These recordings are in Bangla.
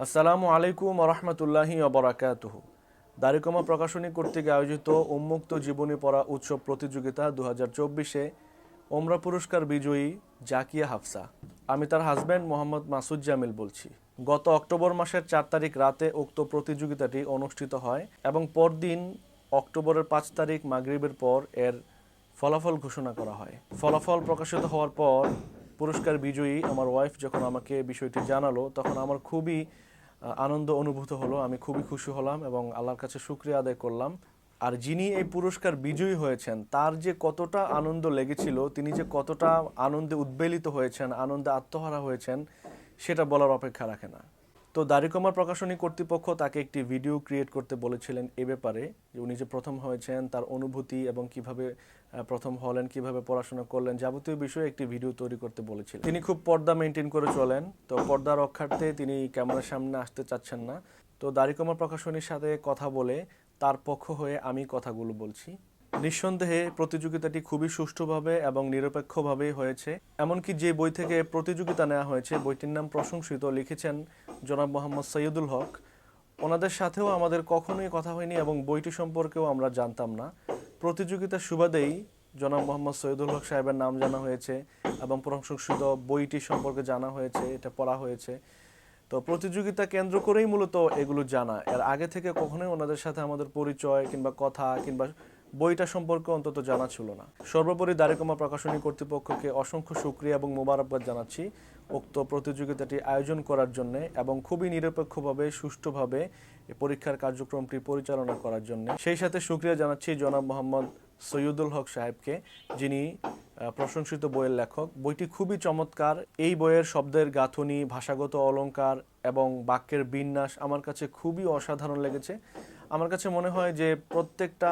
আসসালামু আলাইকুম রহমতুল্লাহি ওবরাকাতুহু। দাড়িকমা প্রকাশনী কর্তৃক আয়োজিত উন্মুক্ত জীবনী পড়া উৎসব প্রতিযোগিতা 2024-এ ওমরা পুরস্কার বিজয়ী জাকিয়া হাফসা। আমি তার হাজব্যান্ড মোহাম্মদ মাসুদ জামিল বলছি। গত অক্টোবর মাসের 4 তারিখ রাতে উক্ত প্রতিযোগিতাটি অনুষ্ঠিত হয় এবং পরদিন অক্টোবরের 5 তারিখ মাগরিবের পর এর ফলাফল ঘোষণা করা হয়। ফলাফল প্রকাশিত হওয়ার পর পুরস্কার বিজয়ী আমার ওয়াইফ যখন আমাকে বিষয়টি জানালো, তখন আমার খুবই আনন্দ অনুভূত হলো। আমি খুবই খুশি হলাম এবং আল্লাহর কাছে শুকরিয়া আদায় করলাম। আর যিনি এই পুরস্কার বিজয়ী হয়েছেন তার যে কতটা আনন্দ লেগেছিল, তিনি যে কতটা আনন্দে উদ্বেলিত হয়েছেন, আনন্দে আত্মহারা হয়েছেন, সেটা বলার অপেক্ষা রাখে না। তো দাড়িকমার প্রকাশনী কর্তৃপক্ষ তাকে একটি ভিডিও ক্রিয়েট করতে বলেছিলেন এ ব্যাপারে, যে উনি যে প্রথম হয়েছেন তার অনুভূতি এবং কিভাবে প্রথম হলেন, কিভাবে পড়াশোনা করলেন, যাবতীয় বিষয়ে একটি ভিডিও তৈরি করতে বলেছিলেন। তিনি খুব পর্দা মেনটেন করে চলেন, তো পর্দা রক্ষার্থে তিনি ক্যামেরার সামনে আসতে চাচ্ছেন না। তো দাড়িকমা প্রকাশনীর সাথে কথা বলে তার পক্ষ হয়ে আমি কথাগুলো বলছি। নিঃসন্দেহে প্রতিযোগিতাটি খুবই সুষ্ঠুভাবে এবং নিরপেক্ষভাবে হয়েছে। এমনকি যে বই থেকে প্রতিযোগিতা নেওয়া হয়েছে, বইটির নাম প্রশংসিত, লিখেছেন জনাব মোহাম্মদ সৈয়দুল হক। ওনাদের সাথেও আমাদের কখনোই কথা হয়নি এবং বইটি সম্পর্কেও আমরা জানতাম না। প্রতিযোগিতার সুবাদেই জনাব মোহাম্মদ সৈয়দুল হক সাহেবের নাম জানা হয়েছে এবং প্রশংসিত বইটি সম্পর্কে জানা হয়েছে, এটা পড়া হয়েছে। তো প্রতিযোগিতা কেন্দ্র করেই মূলত এগুলো জানা। এর আগে থেকে কখনোই ওনাদের সাথে আমাদের পরিচয় কিংবা কথা কিংবা বইটা সম্পর্কে অন্তত জানা ছিল না। সর্বোপরি দাড়িকমা প্রকাশনী কর্তৃপক্ষকে অসংখ্য শুকরিয়া এবং মোবারকবাদ জানাচ্ছি উক্ত প্রতিযোগিতাটি আয়োজন করার জন্য এবং খুবই নিরপেক্ষভাবে সুষ্ঠুভাবে পরীক্ষার কার্যক্রমটি পরিচালনা করার জন্য। সেই সাথে শুকরিয়া জানাচ্ছি জনাব মোহাম্মদ সৈয়দুল হক সাহেবকে, যিনি প্রশংসিত বইয়ের লেখক। বইটি খুবই চমৎকার। এই বইয়ের শব্দের গাঁথনি, ভাষাগত অলংকার এবং বাক্যের বিন্যাস আমার কাছে খুবই অসাধারণ লেগেছে। আমার কাছে মনে হয় যে প্রত্যেকটা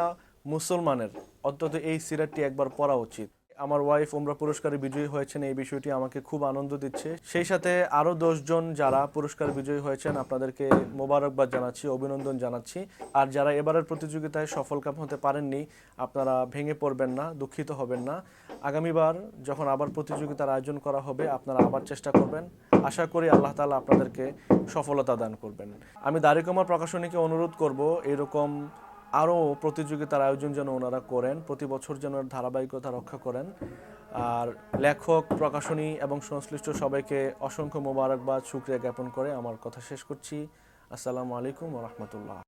মুসলমানের অন্তত এই সিরাতটি একবার পড়া উচিত। আমার ওয়াইফ ওমরা পুরস্কারে বিজয়ী হয়েছেন, এই বিষয়টি আমাকে খুব আনন্দ দিচ্ছে। সেই সাথে আরও 10 জন যারা পুরস্কার বিজয়ী হয়েছেন, আপনাদেরকে মোবারকবাদ জানাচ্ছি, অভিনন্দন জানাচ্ছি। আর যারা এবারের প্রতিযোগিতায় সফলকাম হতে পারেননি, আপনারা ভেঙে পড়বেন না, দুঃখিত হবেন না। আগামীবার যখন আবার প্রতিযোগিতার আয়োজন করা হবে, আপনারা আবার চেষ্টা করবেন। আশা করি আল্লাহ তাআলা আপনাদেরকে সফলতা দান করবেন। আমি দাড়িকমা প্রকাশনীকে অনুরোধ করব এরকম আরও প্রতিযোগিতার আয়োজন যেন ওনারা করেন, প্রতি বছর যেন ধারাবাহিকতা রক্ষা করেন। আর লেখক, প্রকাশনী এবং সংশ্লিষ্ট সবাইকে অসংখ্য মোবারকবাদ, শুকরিয়া জ্ঞাপন করে আমার কথা শেষ করছি। আসসালামু আলাইকুম ওয়া রাহমাতুল্লাহ।